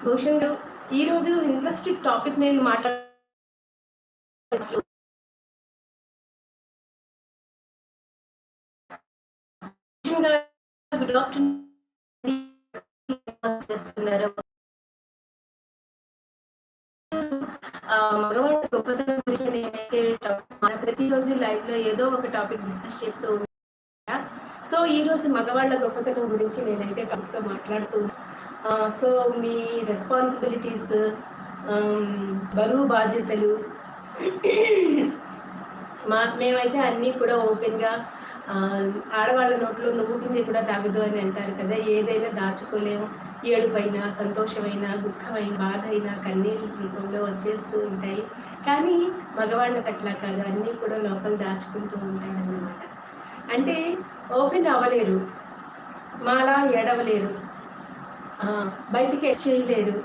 భూషణ్ గారు, ఈరోజు interesting topic నేను మాట్లాడుతున్నాను. భూషణ్ గారు, గుడ్ ఆఫ్టర్‌నూన్ చేస్తున్నారు. మగవాళ్ళ గొప్పతనం గురించి నేనైతే మన ప్రతిరోజు లైఫ్‌లో ఏదో ఒక టాపిక్ డిస్కస్ చేస్తూ ఉంటా. సో, ఈరోజు మగవాళ్ళ గొప్పతనం గురించి నేనైతే టాపిక్‌లో మాట్లాడుతూ సో, మీ రెస్పాన్సిబిలిటీస్, బరువు బాధ్యతలు మేమైతే అన్నీ కూడా ఓపెన్‌గా ఆడవాళ్ళ నోట్లో నువ్వు పిండి కూడా తాగదు అని అంటారు కదా! ఏదైనా దాచుకోలేము. ఏడుపైన, సంతోషమైన, దుఃఖమైన, బాధైన, కన్నీళ్ళ రూపంలో వచ్చేస్తూ ఉంటాయి. కానీ మగవాళ్ళకి అట్లా కాదు. అన్నీ కూడా లోపల దాచుకుంటూ ఉంటారనమాట. అంటే ఓపెన్ అవ్వలేరు. మాలా ఏడవలేరు. బయటికి చేయలేరు.